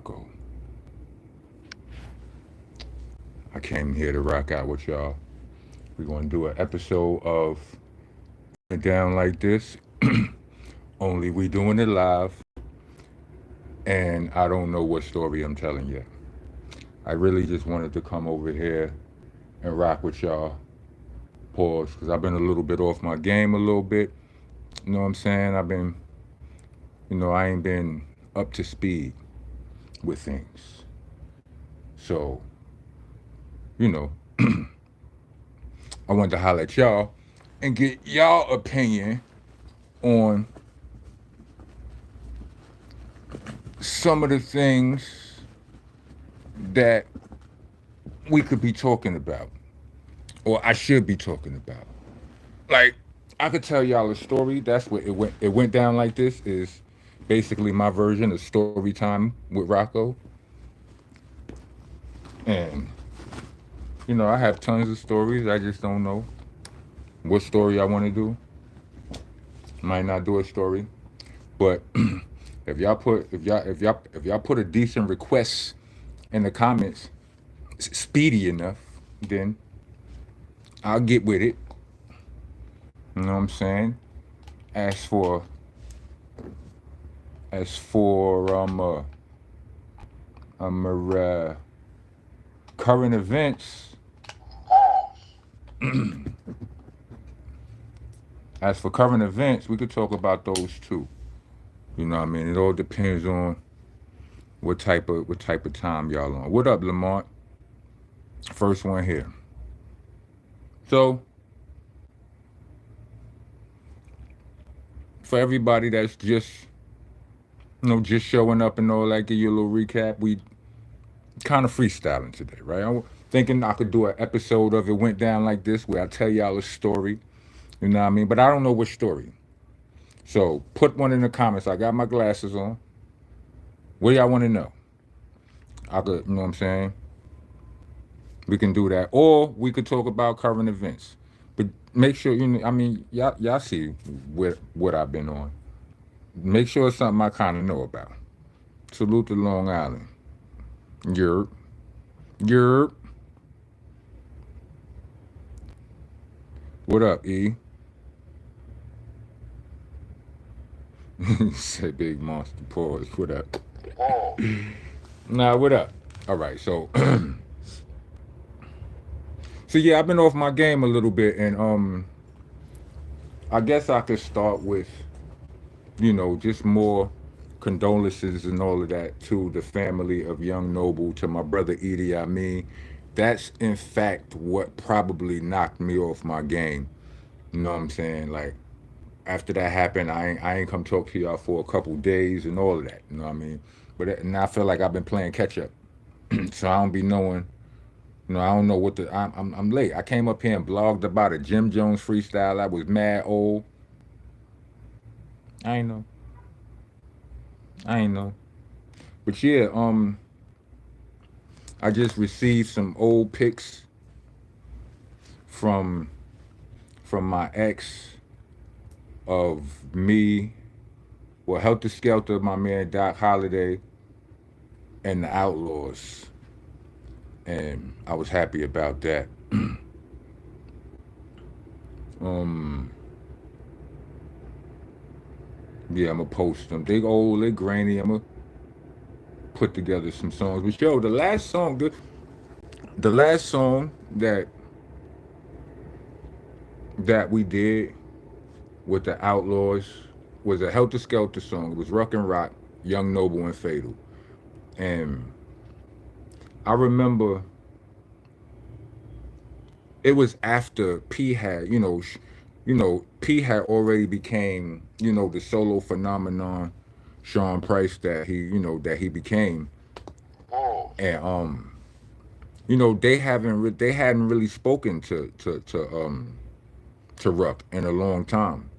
Rocco. I came here to rock out with y'all. We're going to do an episode of Going Down Like This. Only we doing it live. And I don't know what story I'm telling yet. I really just wanted to come over here and rock with y'all. Pause, because I've been a little bit off my game a little bit. You know what I'm saying? I ain't been up to speed with things. So, you know, I wanted to holler at y'all and get y'all opinion on some of the things that we could be talking about, or I should be talking about. Like, I could tell y'all a story. That's what it went. It went down like this. Is basically my version of story time with Rocco. And I have tons of stories. I just don't know what story I want to do. Might not do a story, but if y'all put a decent request in the comments, speedy enough, then I'll get with it. You know what I'm saying? As for current events. As for current events, we could talk about those too. You know what I mean? It all depends on what type of time y'all on. What up, Lamont? First one here. So, for everybody that's just showing up and all that, give you a little recap. We kind of freestyling today, right? I'm thinking I could do an episode of It Went Down Like This where I tell y'all a story. You know what I mean? But I don't know which story. So put one in the comments. I got my glasses on. What do y'all want to know? I could, you know what I'm saying? We can do that. Or we could talk about current events. But make sure, y'all see what I've been on. Make sure it's something I kind of know about. Salute to Long Island. Yerp. Yerp. What up, E? Say big monster pause. What up? Nah, what up? All right, so yeah, I've been off my game a little bit, and I guess I could start with, just more condolences and all of that to the family of Young Noble, to my brother Edie. I mean, that's in fact what probably knocked me off my game. You know what I'm saying? Like, after that happened, I ain't come talk to y'all for a couple days and all of that. You know what I mean? But and I feel like I've been playing catch up, so I don't be knowing. I don't know what I'm late. I came up here and blogged about a Jim Jones freestyle. I was mad old. I ain't know. But yeah, I just received some old pics from my ex of me, well, HeltahSkeltah, my man Doc Holliday, and the OUTLAWZ. And I was happy about that. Yeah, I'm gonna post them. They old, they grainy. I'm gonna put together some songs. But yo, the last song that we did with the OUTLAWZ was a HeltahSkeltah song. It was Ruck and Rock, Young Noble and Fatal. And I remember it was after P had, P had already became, the solo phenomenon, Sean Price that he became. And they hadn't really spoken to Ruck in a long time.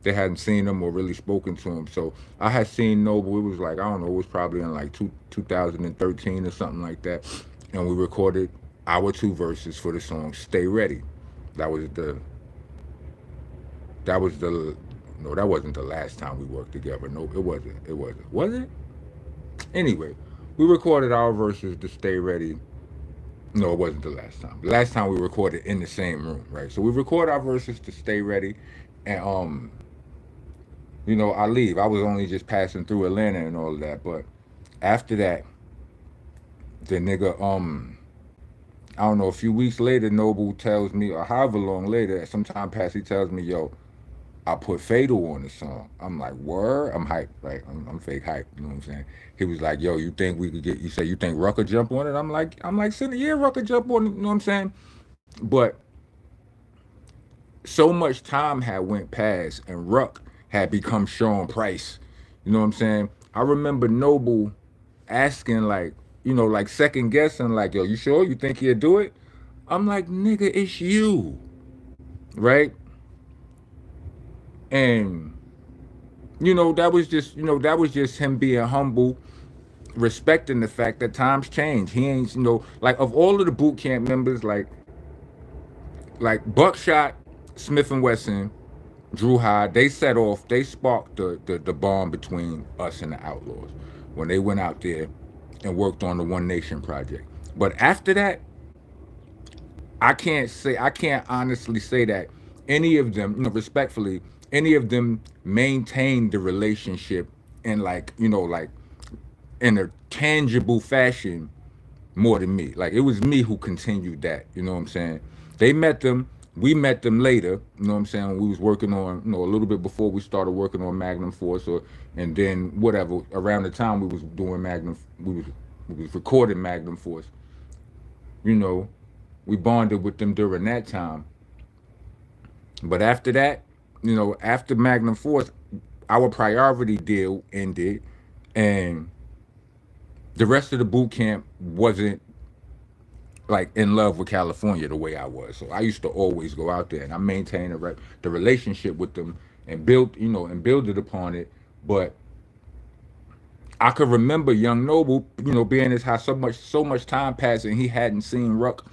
They hadn't seen him or really spoken to him. So I had seen Noble. It was like, I don't know, it was probably in like 2013 or something like that. And we recorded our 2 verses for the song Stay Ready. That wasn't the last time we worked together. No, it wasn't. Was it? Anyway, we recorded our verses to Stay Ready. No, it wasn't the last time. The last time we recorded in the same room, right? So we record our verses to Stay Ready, and you know, I leave. I was only just passing through Atlanta and all of that, but after that, the nigga, I don't know, a few weeks later, Noble tells me, or however long later, sometime past, he tells me, yo, I put Fatal on the song. I'm like, word? I'm hyped, right? I'm fake hype, you know what I'm saying? He was like, yo, you think we could get, you say, you think Rucker jump on it? I'm like, yeah, Rucker jump on it, you know what I'm saying? But so much time had went past and Ruck had become Sean Price. You know what I'm saying? I remember Noble asking, like, you know, like second guessing, like, yo, you sure? You think he'll do it? I'm like, nigga, it's you. Right? And, you know, that was just him being humble, respecting the fact that times change. He ain't, you know, like of all of the boot camp members, like Buckshot, Smith and Wesson, Drew Hyde, they set off, they sparked the bond between us and the Outlaws when they went out there and worked on the One Nation project. But after that, I can't honestly say that any of them, you know, respectfully, any of them maintained the relationship in like, you know, like in a tangible fashion more than me. Like it was me who continued that, you know what I'm saying? They met them, we met them later, you know what I'm saying? We was working on, you know, a little bit before we started working on Magnum Force, or and then whatever, around the time we was doing we was recording Magnum Force, you know, we bonded with them during that time. But after that, you know, after Magnum Force, our priority deal ended, and the rest of the boot camp wasn't like in love with California the way I was. So I used to always go out there and I maintained the relationship with them and built, you know, and build it upon it. But I could remember Young Noble, you know, being his house, so much time passed and he hadn't seen Ruck,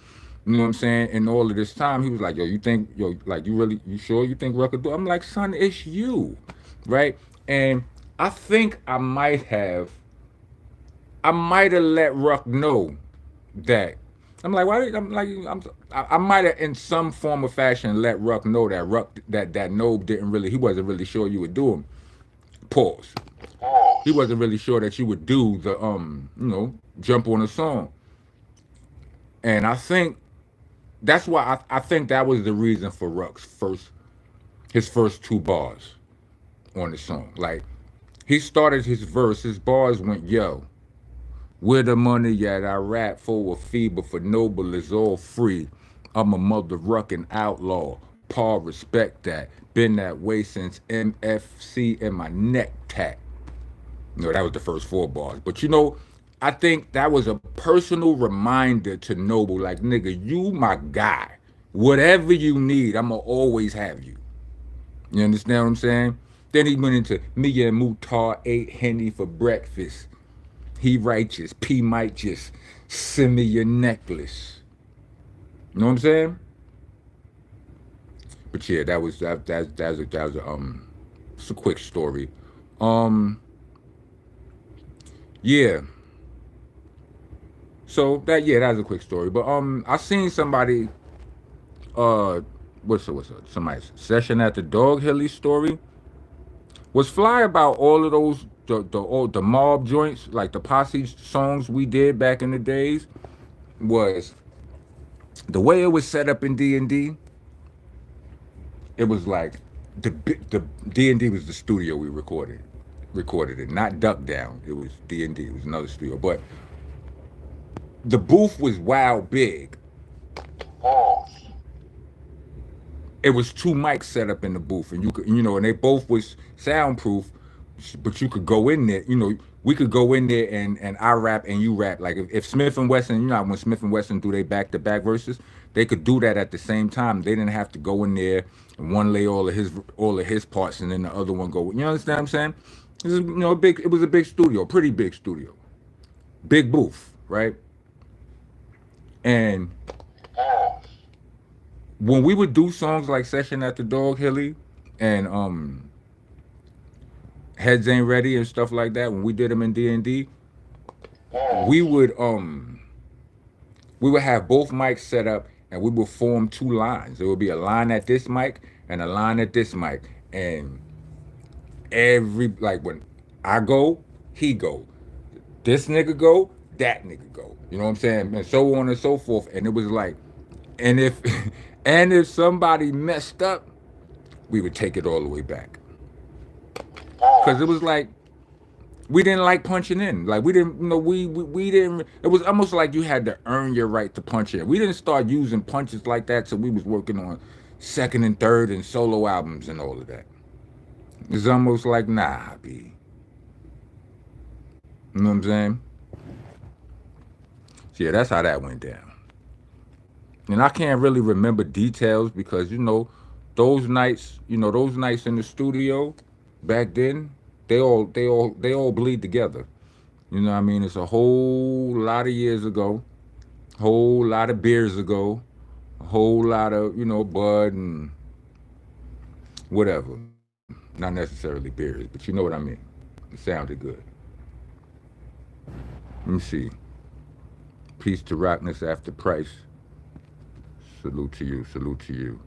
you know what I'm saying? And all of this time, he was like, yo, you think, yo, like, you sure you think Ruck could do it? I'm like, son, it's you, right? And I think I might have let Ruck know that. I'm like, why? I might have in some form or fashion let Ruck know that Nobe didn't really, he wasn't really sure you would do him. Pause. He wasn't really sure that you would do the you know, jump on a song. And I think that's why I think that was the reason for Ruck's his first two bars on the song. Like he started his verse, his bars went, yo, where the money at? I rap for a fee, but for Noble is all free. I'm a mother rucking outlaw. Paul respect that. Been that way since MFC and my neck tat. No, that was the first four bars. But you know, I think that was a personal reminder to Noble, like, nigga, you my guy. Whatever you need, I'ma always have you. You understand what I'm saying? Then he went into me and Mutar ate Henny for breakfast. He righteous. P might just send me your necklace. You know what I'm saying? But yeah, that was it's a quick story. Yeah. So that was a quick story. But I seen somebody what's somebody's session at the Dog Hilly story was fly about all of those the mob joints, like the posse songs we did back in the days, was the way it was set up in D&D. It was like the D&D was the studio we recorded it, not Duck Down. It was D&D. It was another studio, but the booth was wild big. It was two mics set up in the booth, and you could, you know, and they both was soundproof, but you could go in there, you know, we could go in there and I rap and you rap. Like if Smith and Wesson, you know, when Smith and Wesson do they back-to-back verses, they could do that at the same time. They didn't have to go in there and one lay all of his parts and then the other one go. You understand what I'm saying? It was, you know, it was a big studio, pretty big studio, big booth, right? And when we would do songs like Session at the Dog Hilly and Heads Ain't Ready and stuff like that, when we did them in D&D, we would we would have both mics set up and we would form two lines. There would be a line at this mic and a line at this mic. And every like when I go, he go. This nigga go, that nigga go. You know what I'm saying? And so on and so forth. And it was like, and if and if somebody messed up, we would take it all the way back. Cause it was like we didn't like punching in. Like we didn't, you know, we didn't. It was almost like you had to earn your right to punch in. We didn't start using punches like that till we was working on second and third and solo albums and all of that. It's almost like nah, B. You know what I'm saying? So yeah, that's how that went down. And I can't really remember details because those nights in the studio back then, they all bleed together. You know what I mean? It's a whole lot of years ago, whole lot of beers ago, a whole lot of, bud and whatever. Not necessarily beers, but you know what I mean. It sounded good. Let me see. Peace to Rockness after Price. Salute to you. Salute to you.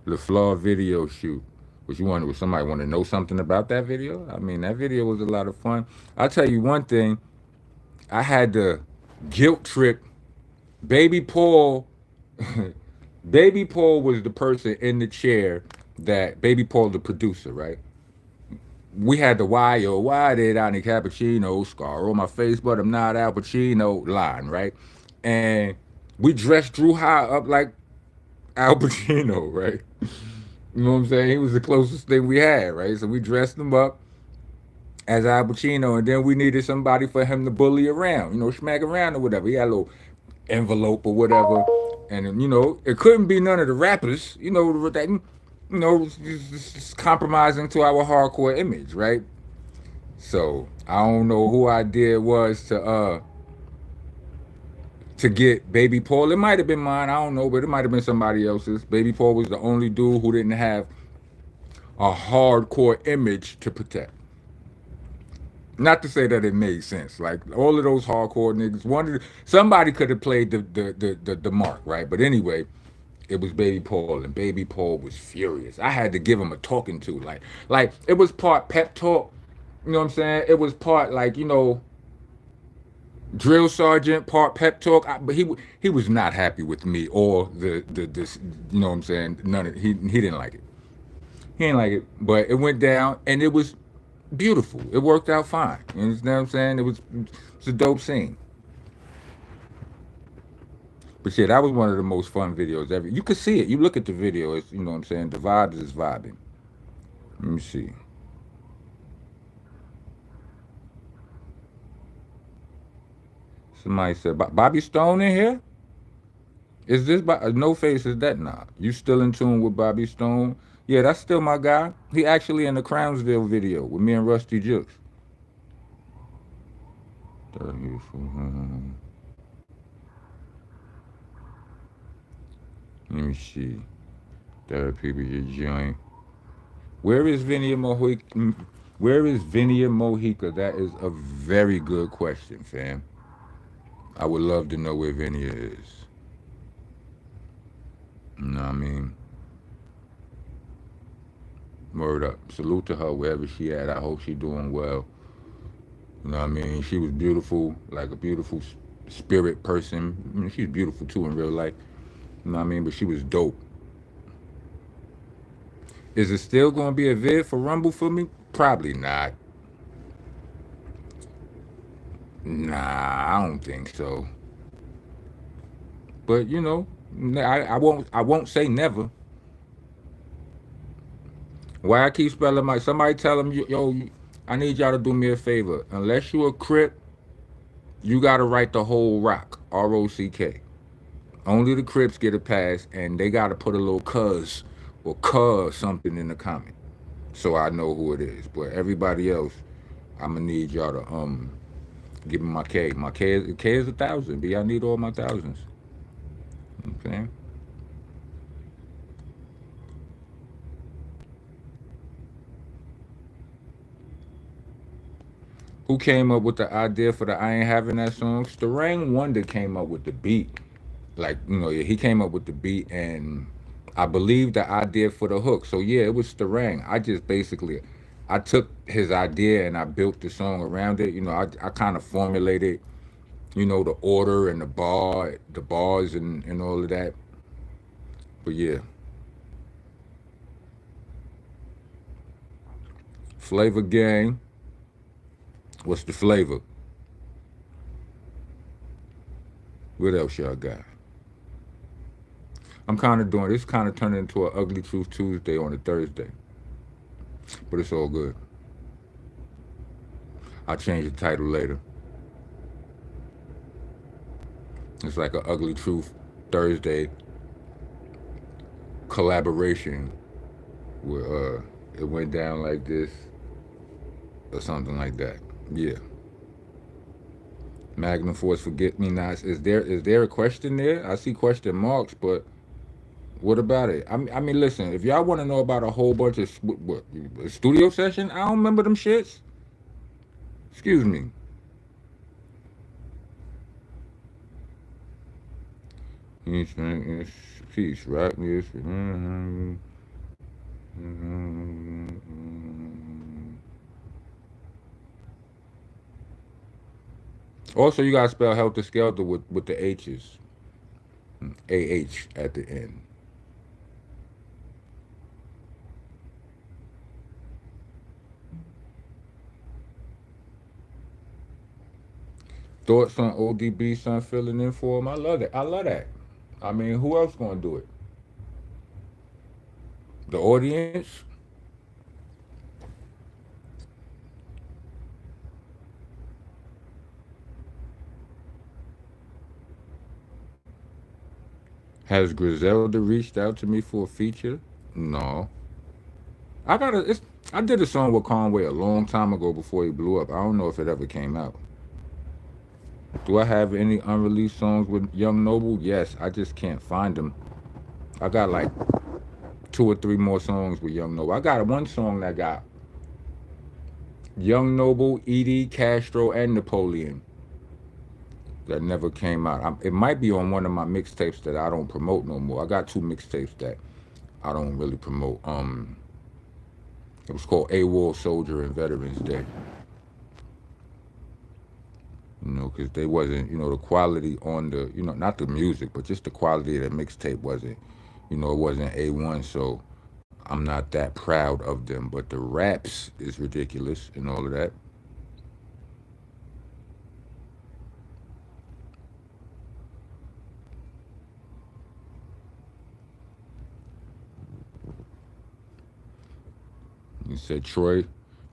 The Flaw video shoot. Was somebody want to know something about that video? I mean, that video was a lot of fun. I'll tell you one thing. I had to guilt trip Baby Paul. Baby Paul was the person in the chair that Baby Paul, the producer, right? We had the why did I need cappuccino scar on my face, but I'm not Al Pacino line, right? And we dressed Drew High up like Al Pacino, right? You know what I'm saying? He was the closest thing we had, right? So we dressed him up as Al Pacino, and then we needed somebody for him to bully around, smack around or whatever. He had a little envelope or whatever, and it couldn't be none of the rappers, that, it's compromising to our hardcore image, right? So I don't know who idea it was to get Baby Paul. It might have been mine, I don't know, but it might have been somebody else's. Baby Paul was the only dude who didn't have a hardcore image to protect. Not to say that it made sense. Like all of those hardcore niggas somebody could have played the mark, right? But anyway, it was Baby Paul, and Baby Paul was furious. I had to give him a talking to, like it was part pep talk. You know what I'm saying? It was part like drill sergeant, part pep talk. But he was not happy with me or the this. You know what I'm saying? None of he didn't like it. He didn't like it, but it went down, and it was beautiful. It worked out fine. You know what I'm saying? It's a dope scene. But yeah, that was one of the most fun videos ever. You could see it. You look at the video. It's, you know what I'm saying? The vibes is vibing. Let me see. Somebody said, Bobby Stone in here? Is this No Face? Is that not? You still in tune with Bobby Stone? Yeah, that's still my guy. He actually in the Crownsville video with me and Rusty Jukes. Let me see. Therapy with your joint. Where is Vinia Mojica? Where is Vinia Mojica? That is a very good question, fam. I would love to know where Vinia is. You know what I mean? Word up. Salute to her wherever she at. I hope she doing well. You know what I mean? She was beautiful, like a beautiful spirit person. I mean, she's beautiful too in real life. You know what I mean? But she was dope. Is it still going to be a vid for Rumble for me? Probably not. Nah, I don't think so. But I won't say never. Why I keep spelling my? Somebody tell them, yo, I need y'all to do me a favor. Unless you a Crip, you gotta write the whole rock, ROCK. Only the Crips get a pass, and they gotta put a little cuz or cuz something in the comment, so I know who it is. But everybody else, I'ma need y'all to give me my K. My K is 1,000. B, I need all my thousands. Okay. Who came up with the idea for the I Ain't Having That song? Starang Wonder came up with the beat. Like, he came up with the beat, and I believe the idea for the hook. So yeah, it was Starang. I just basically, I took his idea and I built the song around it. I kind of formulated, the order and the bars and all of that. But yeah, Flavor Gang. What's the flavor? What else y'all got? I'm kind of doing this. Kind of turning into an Ugly Truth Tuesday on a Thursday, but it's all good. I'll change the title later. It's like an Ugly Truth Thursday collaboration where it went down like this or something like that. Yeah. Magnum Force Forget Me Nots. Is there a question there? I see question marks, but what about it? I mean, listen. If y'all want to know about a whole bunch of what, studio session, I don't remember them shits. Excuse me. Peace, right? Yes. Also, you gotta spell HeltahSkeltah with the H's, AH at the end. Thoughts on ODB son filling in for him? I love it. I love that. I mean, who else gonna do it? The audience? Has Griselda reached out to me for a feature? No. I did a song with Conway a long time ago before he blew up. I don't know if it ever came out. Do I have any unreleased songs with Young Noble? Yes, I just can't find them. I got like 2 or 3 more songs with Young Noble. I got one song that got Young Noble, Edie, Castro, and Napoleon that never came out. It might be on one of my mixtapes that I don't promote no more. I got 2 mixtapes that I don't really promote. It was called AWOL Soldier and Veterans Day. Because they wasn't, the quality on the, not the music, but just the quality of the mixtape wasn't, it wasn't A1. So I'm not that proud of them. But the raps is ridiculous and all of that. You said Troy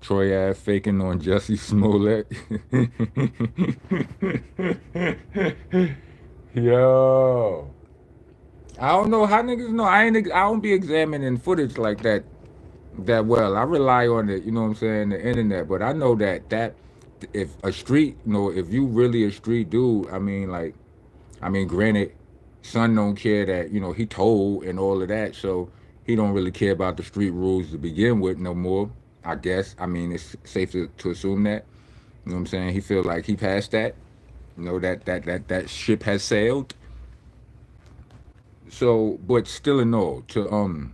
Ave faking on Jussie Smollett. Yo. I don't know how niggas know. I don't be examining footage like that well. I rely on it, what I'm saying, the internet. But I know that if a street, if you really a street dude, granted, son don't care that, he told and all of that, so he don't really care about the street rules to begin with no more, I guess. It's safe to assume that. You know what I'm saying? He feel like he passed that. That ship has sailed. So, but still in all, to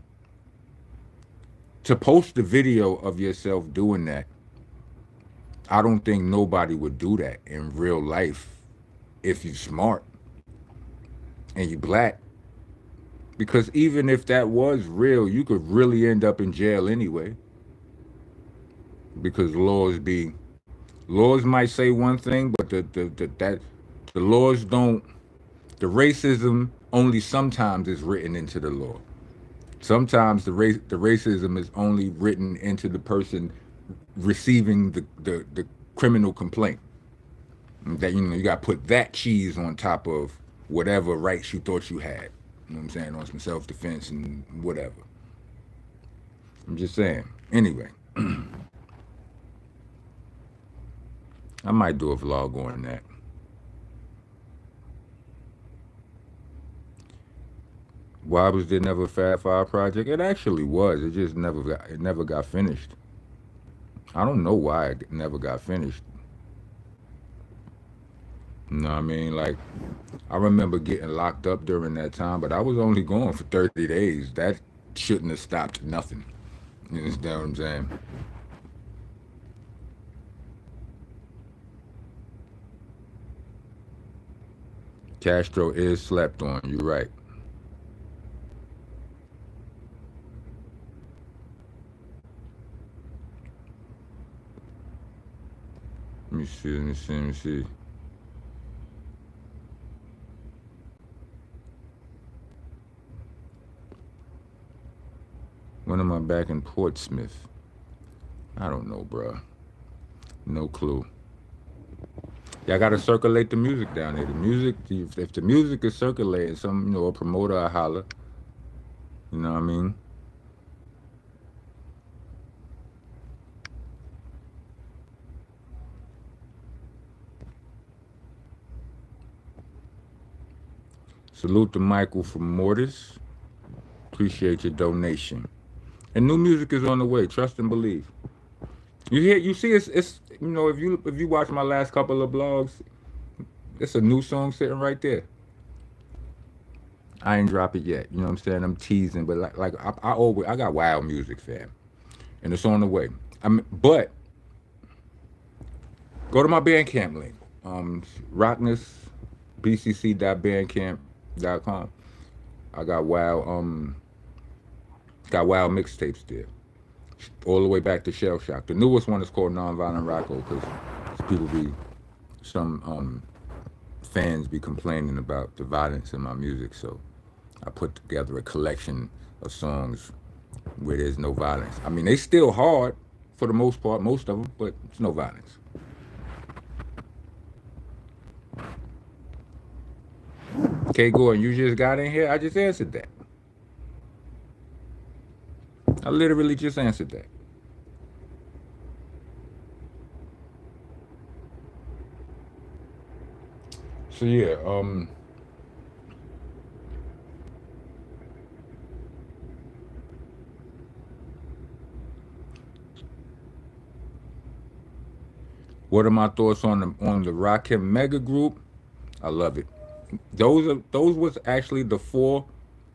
post the video of yourself doing that, I don't think nobody would do that in real life if you smart and you black. Because even if that was real, you could really end up in jail anyway. Because laws might say one thing, but the laws don't. The racism only sometimes is written into the law. Sometimes the racism is only written into the person receiving the criminal complaint. That you got to put that cheese on top of whatever rights you thought you had. You know what I'm saying? On some self-defense and whatever. I'm just saying. Anyway. I might do a vlog on that. Why was there never a Fab Five project? It actually was. It just never got finished. I don't know why it never got finished. You know what I mean? Like, I remember getting locked up during that time, but I was only gone for 30 days. That shouldn't have stopped nothing. You understand what I'm saying? Castro is slept on. You're right. Let me see. Let me see. Let me see. When am I back in Portsmouth? I don't know, bruh. No clue. Y'all gotta circulate the music down there. The music, if the music is circulating, a promoter will holler. You know what I mean? Salute to Michael from Mortis. Appreciate your donation. And new music is on the way. Trust and believe. You see, it's if you watch my last couple of blogs, it's a new song sitting right there. I ain't drop it yet. You know what I'm saying? I'm teasing, but I got wild music, fam, and it's on the way. But go to my Bandcamp link, rocknessbcc.bandcamp.com. I got wild mixtapes there, all the way back to Shell Shock. The newest one is called Nonviolent Rocko because some fans be complaining about the violence in my music, so I put together a collection of songs where there's no violence. I mean, they still hard for the most part, most of them, but it's no violence. Okay, Gordon, you just got in here. I just answered that. I literally just answered that. So yeah, what are my thoughts on the Rakim Mega Group? I love it. Those was actually the four.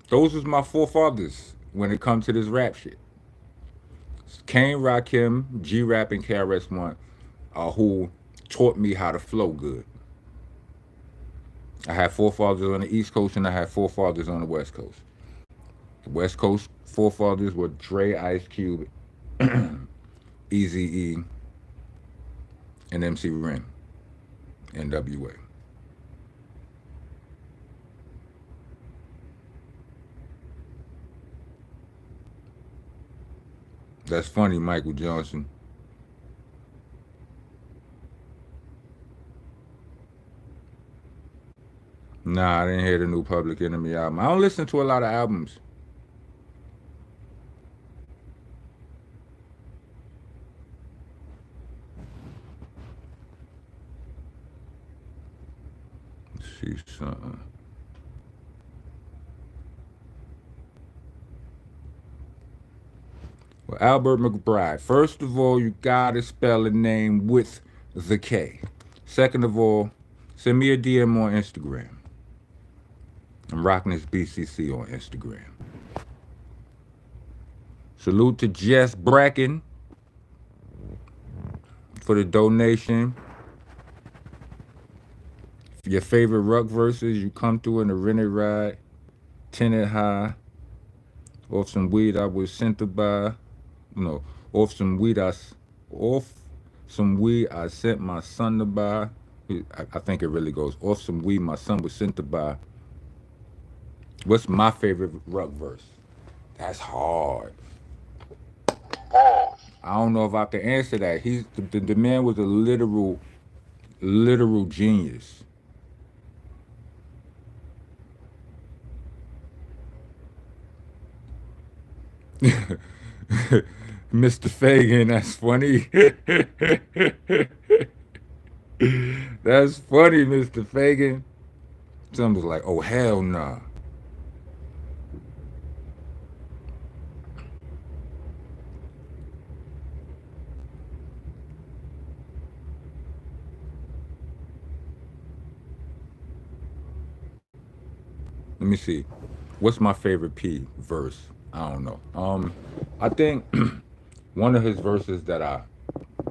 Those was my forefathers when it comes to this rap shit. Kane, Rakim, G Rap, and KRS One, who taught me how to flow good. I had forefathers on the East Coast and I had forefathers on the West Coast. The West Coast forefathers were Dre, Ice Cube, Easy E, and MC Ren, NWA. That's funny, Michael Johnson. Nah, I didn't hear the new Public Enemy album. I don't listen to a lot of albums. Let's see something. Well, Albert McBride. First of all, you gotta spell a name with the K. Second of all, send me a DM on Instagram. I'm rocking this BCC on Instagram. Salute to Jess Bracken for the donation. Your favorite Ruck verses, you come through in a rented ride, tinted high, off some weed I was sent to buy. No, off some weed I sent my son to buy. I think it really goes off some weed my son was sent to buy. What's my favorite Ruck verse? That's hard. I don't know if I can answer that. The man was a literal genius. Mr. Fagan, that's funny. That's funny, Mr. Fagan. Something's like, oh hell nah. Let me see. What's my favorite P verse? I don't know. I think one of his verses that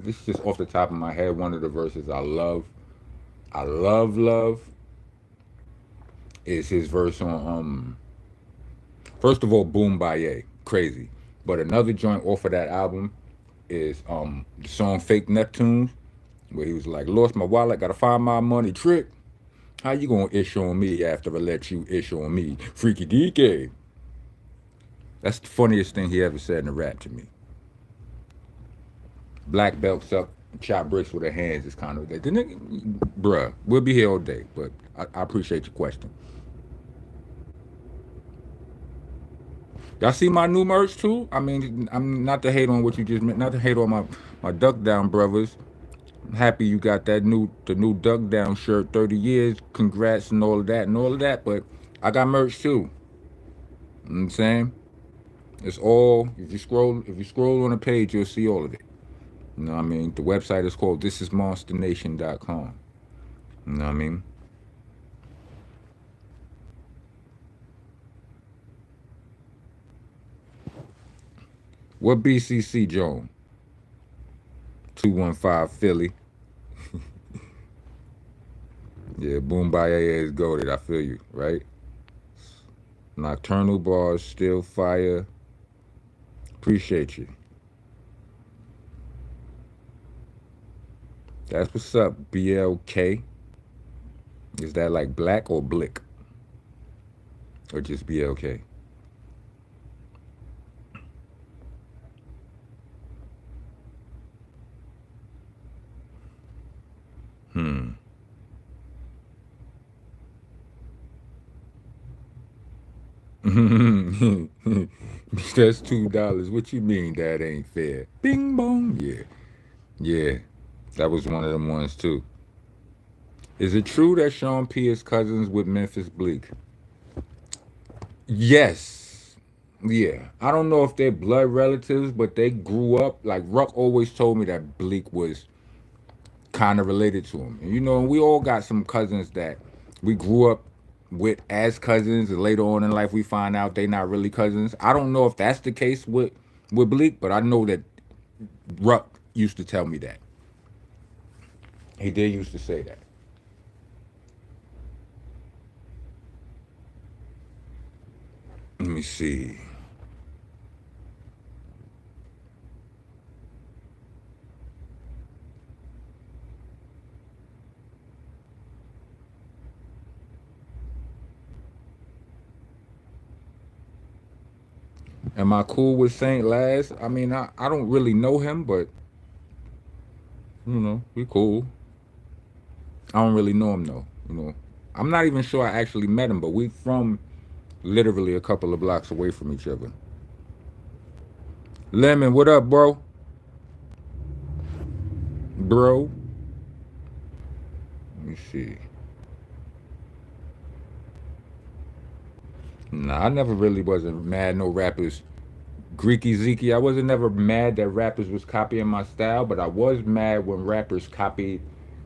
this is just off the top of my head, one of the verses I love is his verse on first of all, Boom Baye, crazy. But another joint off of that album is the song Fake Neptunes, where he was like, lost my wallet, gotta find my money trick. How you gonna ish on me after I let you ish on me? Freaky deaky. That's the funniest thing he ever said in a rap to me. Black belts up, chop bricks with her hands is kind of that. Bruh, we'll be here all day, but I appreciate your question. Y'all see my new merch too? I mean, I'm not to hate on what you just meant, not to hate on my Duck Down brothers. I'm happy you got the new Duck Down shirt, 30 years, congrats and all of that, but I got merch too. You know what I'm saying? It's all if you scroll on the page, you'll see all of it. You know what I mean? The website is called thisismonstanation.com. You know what I mean? What BCC Joan? 215 Philly. Yeah, Boom Baye is goaded. I feel you, right? Nocturnal bars, still fire. Appreciate you. That's what's up, BLK. Is that like black or blick? Or just BLK? Hmm. That's $2. What you mean that ain't fair? Bing bong. Yeah. Yeah. That was one of them ones too. Is it true that Sean P is cousins with Memphis Bleak? Yes. Yeah. I don't know if they're blood relatives, but they grew up. Like Ruck always told me that Bleak was kind of related to him. And you know, we all got some cousins that we grew up with as cousins, and later on in life we find out they not really cousins. I don't know if that's the case with Bleak, but I know that Ruck used to tell me that. He did used to say that. Let me see. Am I cool with Saint Laz? I mean, I don't really know him, but you know, we cool. I don't really know him though. You know, I'm not even sure I actually met him, but we from literally a couple of blocks away from each other. Lemon, what up, bro? Bro, let me see. Nah, I never really wasn't mad no rappers. Greeky Zeke, I wasn't never mad that rappers was copying my style, but I was mad when rappers copied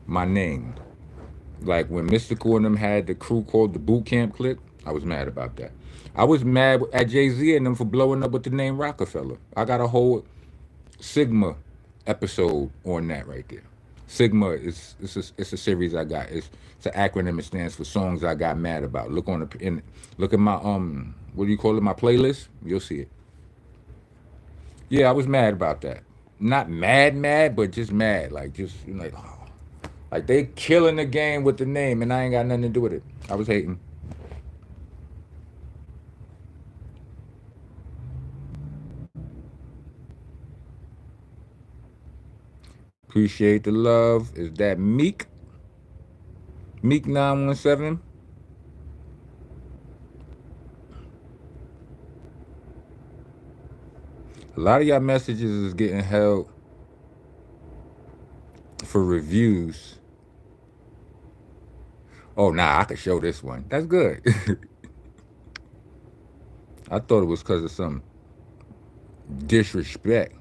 my name. Like when Mystical and them had the crew called the Boot Camp Clique, I was mad about that. I was mad at Jay-Z and them for blowing up with the name Rockefeller. I got a whole Sigma episode on that right there. Sigma is it's a series I got. It's an acronym. It stands for songs I got mad about. Look at my what do you call it? My playlist. You'll see it. Yeah, I was mad about that. Not mad, but just mad. Like just like oh, like they killing the game with the name, and I ain't got nothing to do with it. I was hating. Appreciate the love. Is that Meek? Meek 917. A lot of y'all messages is getting held for reviews. Oh, nah, I could show this one. That's good. I thought it was because of some disrespect.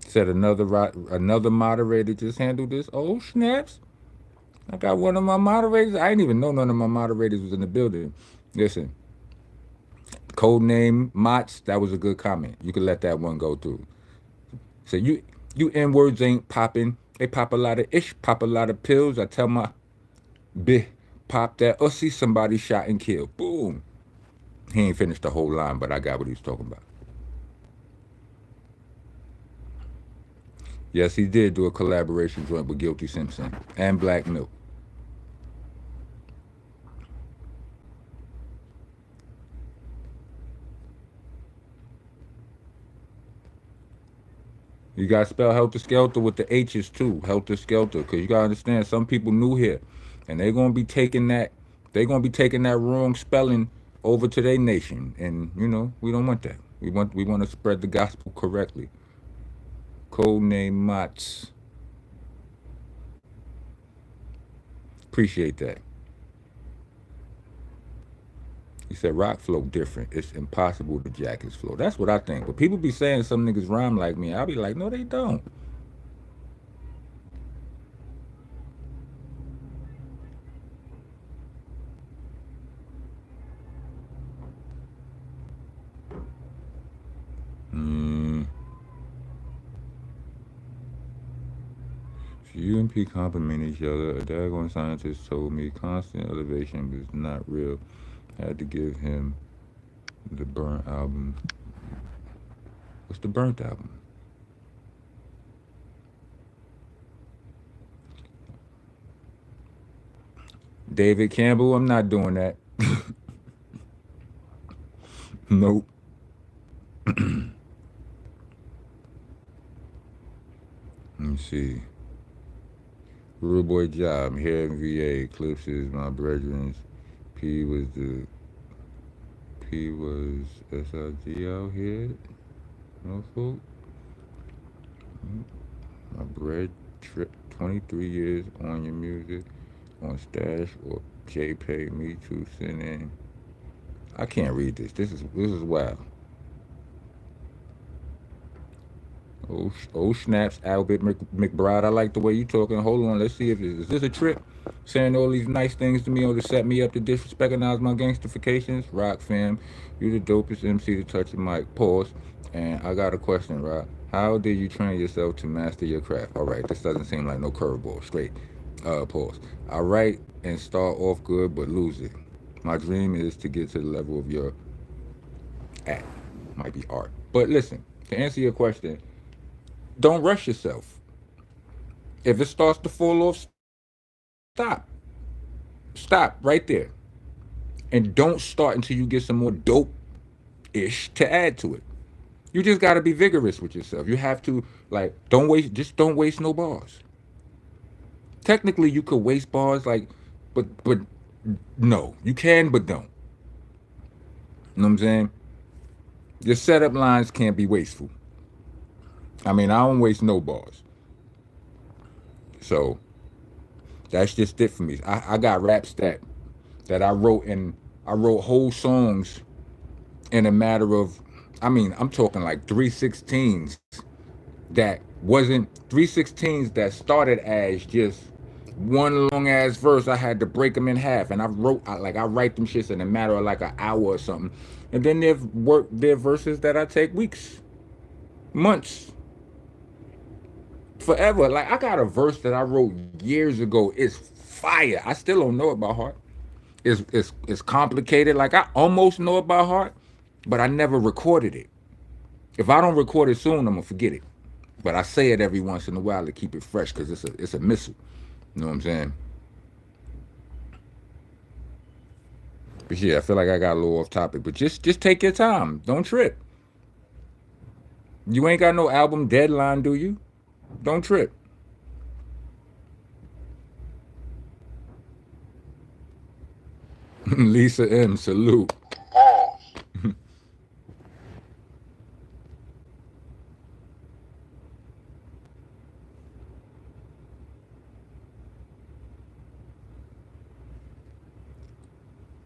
Said another moderator just handled this. Oh snaps! I got one of my moderators. I didn't even know none of my moderators was in the building. Listen, code name Mots. That was a good comment. You could let that one go through. So you N words ain't popping. They pop a lot of ish, pop a lot of pills. I tell my bih pop that or see somebody shot and killed. Boom. He ain't finished the whole line, but I got what he was talking about. Yes, he did do a collaboration joint with Guilty Simpson and Black Milk. You got to spell HeltahSkeltah with the H's too, HeltahSkeltah, because you got to understand some people new here, and they're gonna be taking that wrong spelling over to their nation, and we don't want that. We want to spread the gospel correctly. Codename Mots. Appreciate that. He said rock flow different. It's impossible to jack his flow. That's what I think. But people be saying some niggas rhyme like me. I'll be like, no, they don't. You and P compliment each other. A daggone scientist told me constant elevation was not real. Had to give him the Burnt album. What's the Burnt album? David Campbell, I'm not doing that. Nope. Let me see. Rude boy job. I'm here in VA. Eclipse is my brethren's. P was SIG out here. Norfolk. My bread trip 23 years on your music. On stash or JPay me to send in. I can't read this. This is wild. Oh snaps, Albert McBride. I like the way you talking. Hold on, let's see if is this a trip? Saying all these nice things to me or to set me up to disrespectionize my gangstifications? Rock fam, you the dopest MC to touch the mic. Pause. And I got a question, Rock. How did you train yourself to master your craft? All right, this doesn't seem like no curveball. Straight. Pause. I write and start off good, but lose it. My dream is to get to the level of your act. Might be art. But listen, to answer your question, don't rush yourself. If it starts to fall off, stop. Stop right there. And don't start until you get some more dope-ish to add to it. You just got to be vigorous with yourself. You have to, don't waste no bars. Technically, you could waste bars, but no. You can, but don't. You know what I'm saying? Your setup lines can't be wasteful. I mean, I don't waste no bars. So that's just it for me. I got raps that I wrote whole songs in a matter of, I'm talking like 316s that wasn't 316s that started as just one long ass verse. I had to break them in half, and I write them shits in a matter of like an hour or something. And then there are verses that I take weeks, months, forever. Like I got a verse that I wrote years ago. It's fire. I still don't know it by heart. It's complicated. Like I almost know it by heart, but I never recorded it. If I don't record it soon, I'm gonna forget it. But I say it every once in a while to keep it fresh because it's a missile. You know what I'm saying? But yeah, I feel like I got a little off topic. But just take your time. Don't trip. You ain't got no album deadline, do you? Don't trip. Lisa M, salute.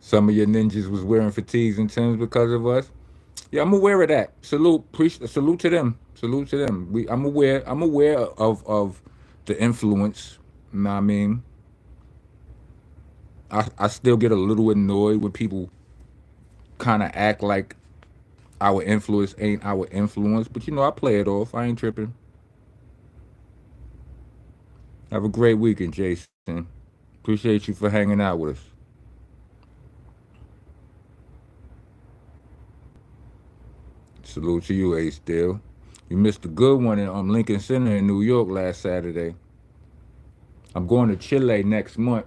Some of your ninjas was wearing fatigues and Timbs because of us. Yeah, I'm aware of that. Salute to them. Salute to them. I'm aware. I'm aware of the influence. You know what I mean? I still get a little annoyed when people kind of act like our influence ain't our influence, but you know, I play it off. I ain't tripping. Have a great weekend, Jason. Appreciate you for hanging out with us. Salute to you, Ace Still. You missed a good one in Lincoln Center in New York last Saturday. I'm going to Chile next month.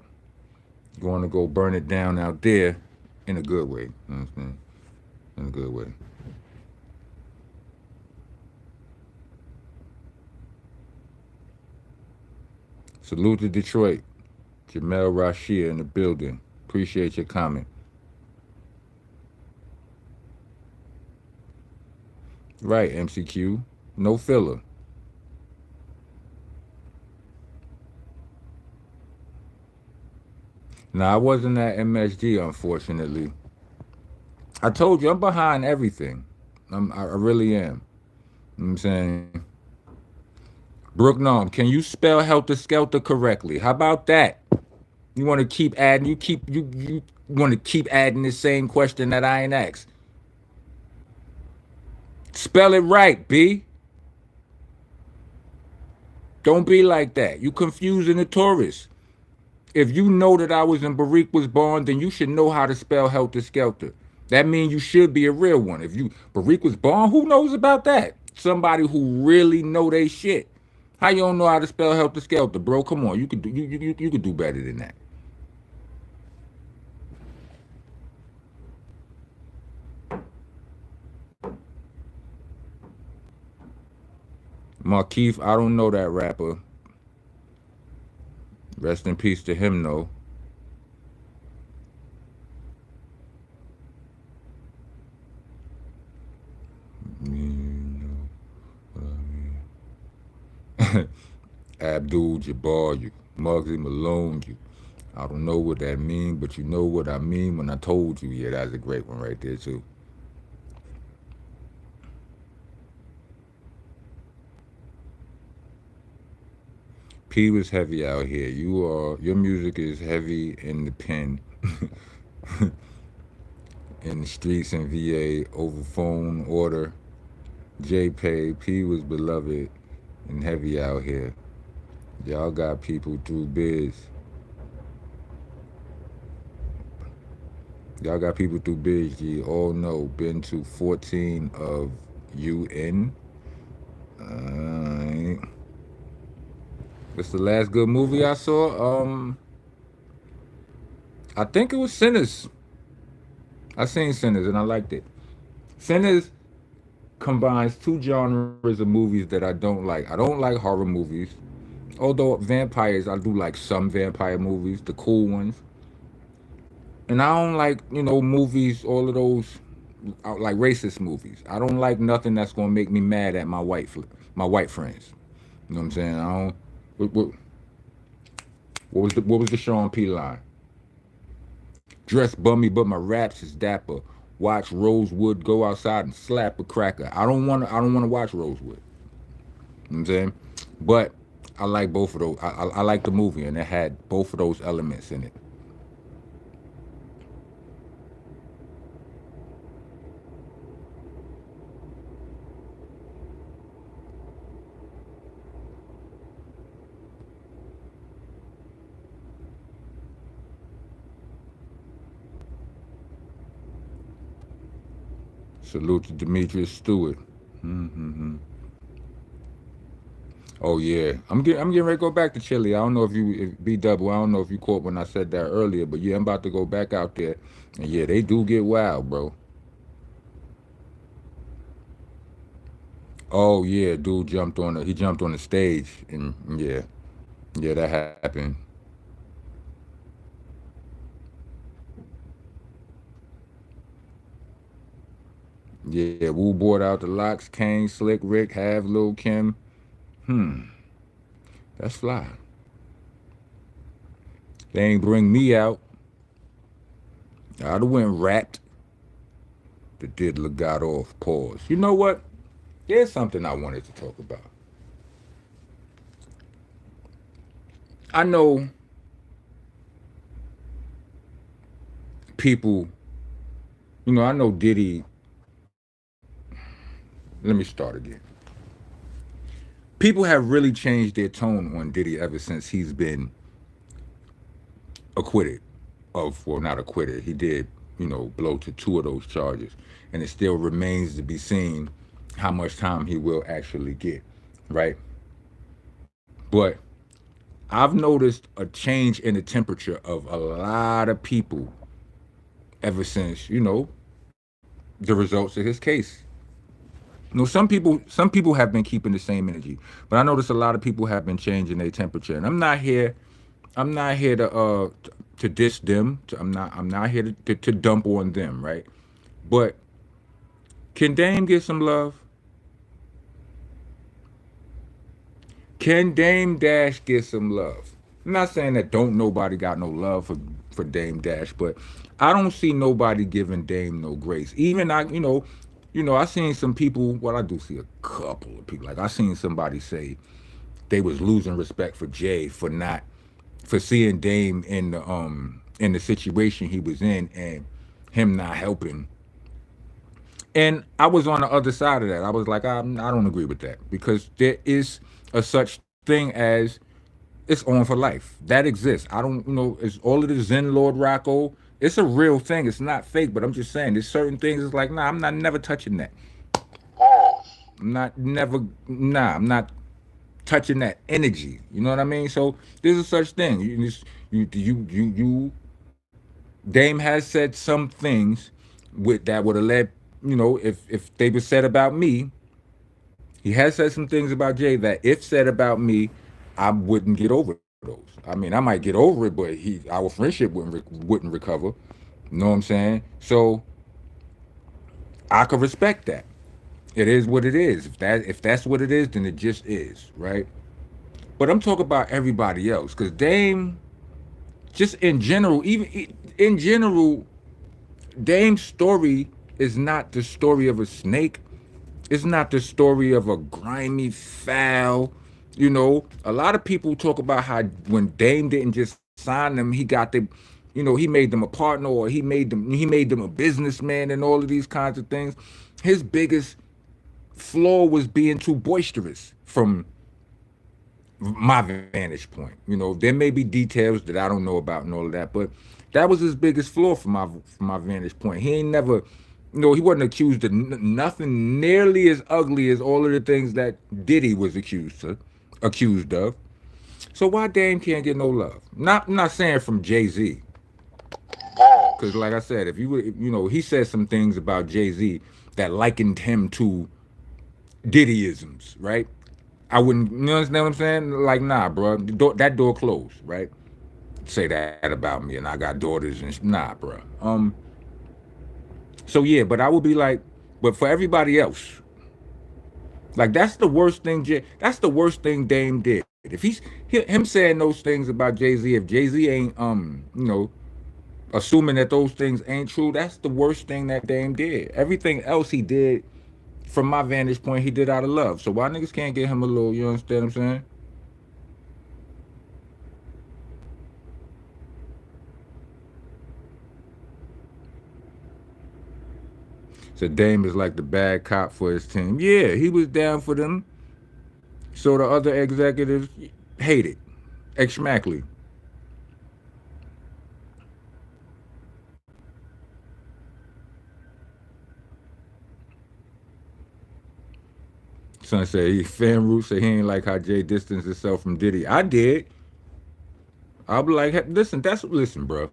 Going to go burn it down out there in a good way. You know what I'm saying? In a good way. Salute to Detroit. Jamel Rashia in the building. Appreciate your comment. Right, MCQ. No filler. Now, I wasn't at MSG, unfortunately. I told you, I'm behind everything. I really am. You know what I'm saying? Brooke Nom, can you spell Helter Skelter correctly? How about that? You want to keep adding, you want to keep adding the same question that I ain't asked. Spell it right, B. Don't be like that. You confusing the tourists. If you know that I was in Barik was born, then you should know how to spell Helter Skelter. That means you should be a real one. If you Barik was born, who knows about that? Somebody who really know they shit. How you don't know how to spell Helter Skelter, bro? Come on, you could do you could do better than that. Markeith, I don't know that rapper. Rest in peace to him, though. You know what I mean? Abdul Jabbar, you Muggsy Malone, you. I don't know what that mean, but you know what I mean when I told you. Yeah, that's a great one right there too. P was heavy out here. Your music is heavy in the pen, in the streets in VA over phone order. JPay, P was beloved and heavy out here. Y'all got people through biz. Y'all got people through biz, G. All know. Been to 14 of UN. Alright. What's the last good movie I saw? I think it was Sinners. I seen Sinners and I liked it. Sinners combines two genres of movies that I don't like. I don't like horror movies. Although vampires, I do like some vampire movies, the cool ones. And I don't like, movies, all of those like racist movies. I don't like nothing that's gonna make me mad at my white friends. You know what I'm saying? I don't. What was the Sean P line? Dress bummy, but my raps is dapper. Watch Rosewood go outside and slap a cracker. I don't wanna watch Rosewood. You know what I'm saying? But I like both of those. I like the movie and it had both of those elements in it. Salute to Demetrius Stewart. Mm-hmm. Oh yeah, I'm getting ready to go back to Chile. I don't know if B Double. I don't know if you caught when I said that earlier, but yeah, I'm about to go back out there, and yeah, they do get wild, bro. Oh yeah, dude jumped on the stage, and yeah, that happened. Yeah, Wu bought out the locks, Kane, Slick Rick, Have, Lil Kim. Hmm, that's fly. They ain't bring me out. I'd have went rapped. The diddler got off. Pause. You know what? There's something I wanted to talk about. I know people, I know Diddy. Let me start again. People have really changed their tone on Diddy ever since he's been acquitted of, well, not acquitted. He did, blow to 2 of those charges. And it still remains to be seen how much time he will actually get, right? But I've noticed a change in the temperature of a lot of people ever since, the results of his case. Some people have been keeping the same energy, but I notice a lot of people have been changing their temperature. And I'm not here to diss them. I'm not here to dump on them, right? But can Dame get some love? Can Dame Dash get some love? I'm not saying that don't nobody got no love for Dame Dash, but I don't see nobody giving Dame no grace. Even I seen some people. Well, I do see a couple of people. Like I seen somebody say they was losing respect for Jay for seeing Dame in the situation he was in and him not helping. And I was on the other side of that. I was like, I don't agree with that because there is a such thing as it's on for life. That exists. I don't, it's all of the Zen Lord Rocco. It's a real thing. It's not fake, but I'm just saying there's certain things. It's like, nah, I'm not never touching that. I'm not touching that energy. You know what I mean? So there's a such thing. Dame has said some things with that would have led, if they were said about me, he has said some things about Jay that if said about me, I wouldn't get over those. I mean, I might get over it, but our friendship wouldn't recover. You know what I'm saying? So I could respect that. It is what it is. If that's what it is, then it just is, right? But I'm talking about everybody else, because Dame, just in general, even in general, Dame's story is not the story of a snake. It's not the story of a grimy foul. A lot of people talk about how when Dame didn't just sign them, he got them, he made them a partner or he made them a businessman and all of these kinds of things. His biggest flaw was being too boisterous from my vantage point. There may be details that I don't know about and all of that, but that was his biggest flaw from my vantage point. He ain't never, he wasn't accused of nothing nearly as ugly as all of the things that Diddy was accused of. So why Dame can't get no love? I'm not saying from Jay-Z, because like I said, if you would, he said some things about Jay-Z that likened him to Diddyisms, right? I wouldn't, understand what I'm saying? Like, nah, bro, that door closed, right? Say that about me, and I got daughters and nah, bro. So yeah, but I would be like, but for everybody else, like that's the worst thing. That's the worst thing Dame did. If him saying those things about Jay-Z, if Jay-Z ain't assuming that those things ain't true, that's the worst thing that Dame did. Everything else he did, from my vantage point, he did out of love. So why niggas can't get him a little? You understand what I'm saying? So Dame is like the bad cop for his team. Yeah, he was down for them. So the other executives hate it. Exmackly. Son said fan root said he ain't like how Jay distanced himself from Diddy. I did. I'll be like, hey, listen, bro.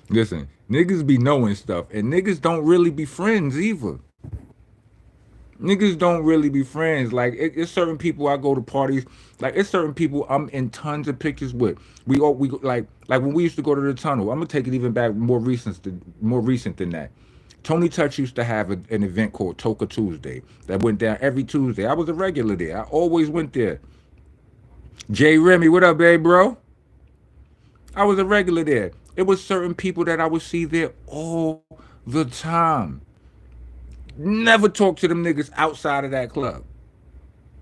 Listen, niggas be knowing stuff, and niggas don't really be friends either. Niggas don't really be friends. Like it's certain people I go to parties. Like it's certain people I'm in tons of pictures with. We like when we used to go to the tunnel. I'm gonna take it even back more recent than that. Tony Touch used to have an event called Toka Tuesday that went down every Tuesday. I was a regular there. I always went there. Jay Remy, what up, babe, bro? I was a regular there. It was certain people that I would see there all the time. Never talk to them niggas outside of that club.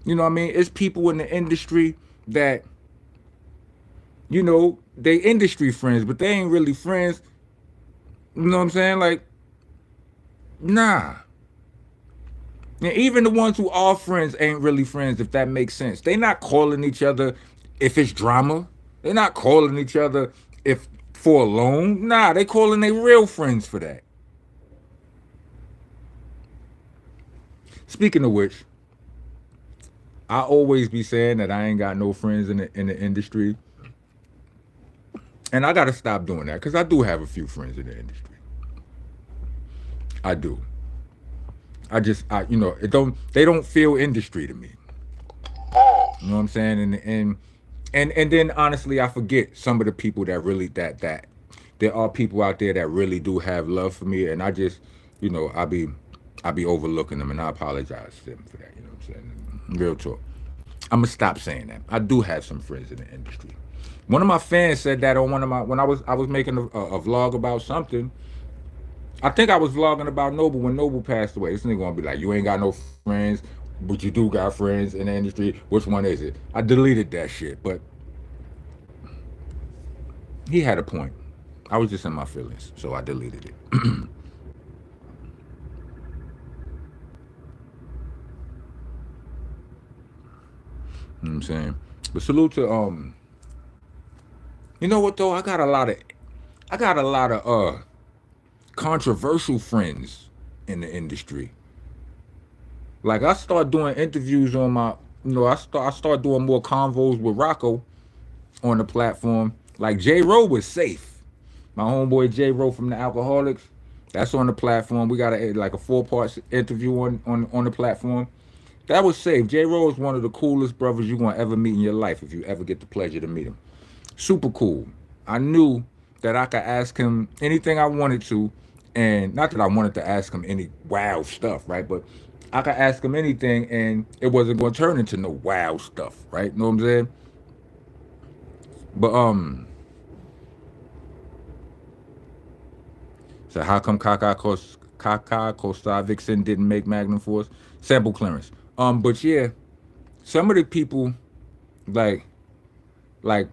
You know what I mean? It's people in the industry that, they industry friends, but they ain't really friends. You know what I'm saying? Like, nah. And even the ones who are friends ain't really friends, if that makes sense. They not calling each other if it's drama. They're not calling each other if for a loan. Nah, they calling their real friends for that. Speaking of which, I always be saying that I ain't got no friends in the industry. And I gotta stop doing that, because I do have a few friends in the industry. I do. They don't feel industry to me. You know what I'm saying? And then honestly, I forget some of the people that really that there are people out there that really do have love for me, and I just, I be overlooking them, and I apologize to them for that. You know what I'm saying? Real talk. I'm gonna stop saying that. I do have some friends in the industry. One of my fans said that on one of my when I was making a vlog about something. I think I was vlogging about Noble when Noble passed away. This nigga gonna be like, you ain't got no friends, but you do got friends in the industry. Which one is it? I deleted that shit, but he had a point. I was just in my feelings, so I deleted it. You know what I'm saying? But salute to you know what though? I got a lot of controversial friends in the industry. Like I start doing interviews on my, I start doing more convos with Rocco on the platform. Like J Ro was safe. My homeboy J Ro from the Alcoholics, that's on the platform. We got like a 4 part interview on the platform. That was safe. J Ro is one of the coolest brothers you're gonna ever meet in your life if you ever get the pleasure to meet him. Super cool. I knew that I could ask him anything I wanted to, and not that I wanted to ask him any wow stuff, right? But I could ask him anything, and it wasn't going to turn into no wow stuff, right? Know what I'm saying? But so how come Kaka Costa Vixen didn't make Magnum Force sample clearance? But yeah, some of the people like like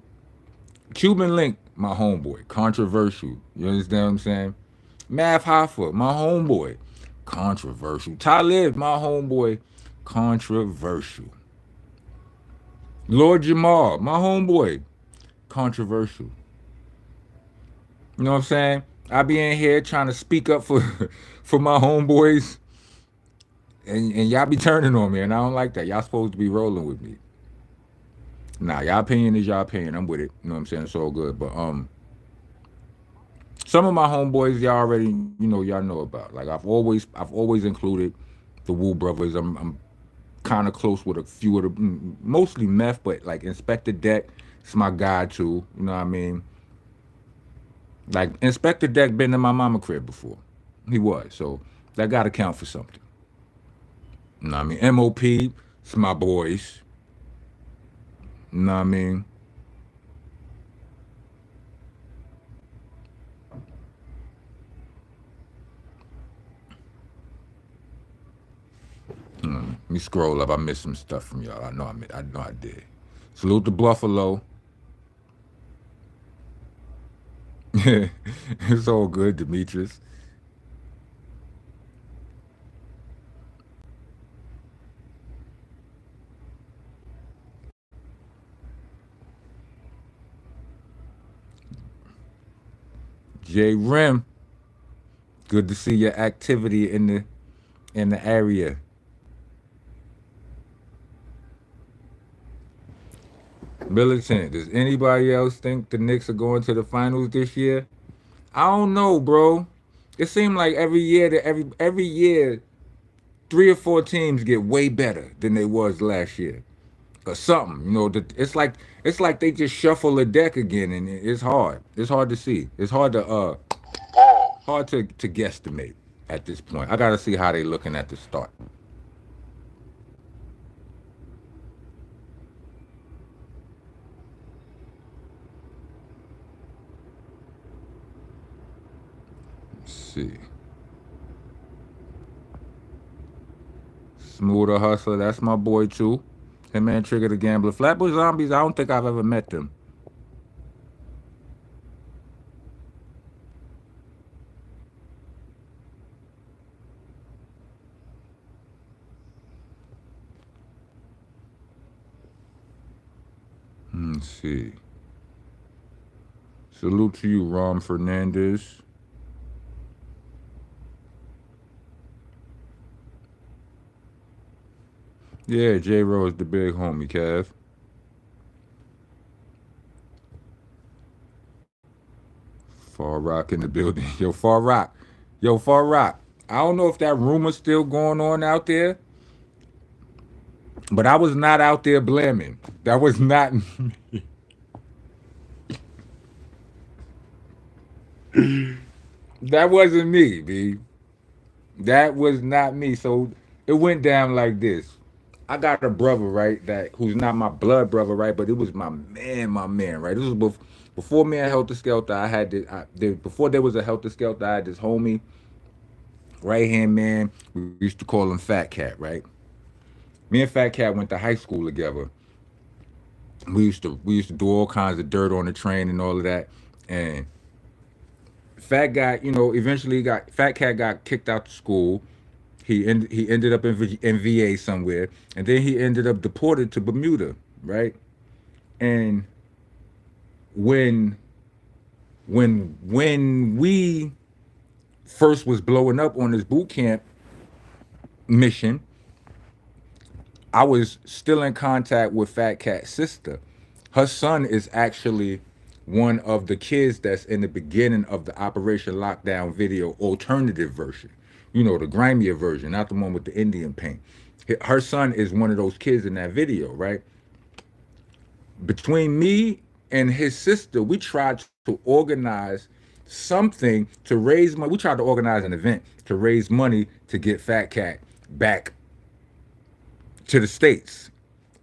Cuban Link, my homeboy, controversial. You understand what I'm saying? Math Hoffa, my homeboy, controversial. Talib, my homeboy, controversial. Lord Jamal, my homeboy, controversial. You know what I'm saying? I be in here trying to speak up for for my homeboys, and y'all be turning on me, and I don't like that. Y'all supposed to be rolling with me. Nah, y'all opinion is y'all opinion. I'm with it. You know what I'm saying? It's all good. But some of my homeboys y'all already, y'all know about. Like I've always included the Wu brothers. I'm kind of close with a few of the, mostly Meth, but like Inspector Deck, it's my guy too. You know what I mean? Like Inspector Deck been in my mama crib before. He was, so that got to count for something. You know what I mean? MOP, it's my boys. You know what I mean? Let me scroll up. I missed some stuff from y'all. I know I did. Salute to Buffalo. It's all good, Demetrius. J Rim, good to see your activity in the area. Militant, does anybody else think the Knicks are going to the finals this year? I don't know, bro. It seemed like every year 3 or 4 teams get way better than they was last year, or something. It's like they just shuffle a deck again, and it's hard. It's hard to see. It's hard to guesstimate at this point. I got to see how they looking at the start. see. Smoother Hustler, that's my boy too. Him and Trigger the Gambler. Flatbush Zombies, I don't think I've ever met them. Let's see. Salute to you, Rom Fernandez. Yeah, J Rose, the big homie, Kev. Far Rock in the building. Yo, Far Rock. Yo, Far Rock. I don't know if that rumor's still going on out there, but I was not out there blaming. That was not that wasn't me, B. That was not me. So it went down like this. I got a brother, right, that who's not my blood brother, right, but it was my man, right. This was before me and HeltahSkeltah. I had this, before there was a HeltahSkeltah, I had this homie, right hand man. We used to call him Fat Cat, right. Me and Fat Cat went to high school together. We used to do all kinds of dirt on the train and all of that, and Fat got, eventually got Fat Cat got kicked out of school. He ended up in VA somewhere, and then he ended up deported to Bermuda, right? And when when we first was blowing up on this boot camp mission, I was still in contact with Fat Cat's sister. Her son is actually one of the kids that's in the beginning of the Operation Lockdown video alternative version. The grimier version, not the one with the Indian paint. Her son is one of those kids in that video, right? Between me and his sister, we tried to organize something to raise money. We tried to organize an event to raise money to get Fat Cat back to the States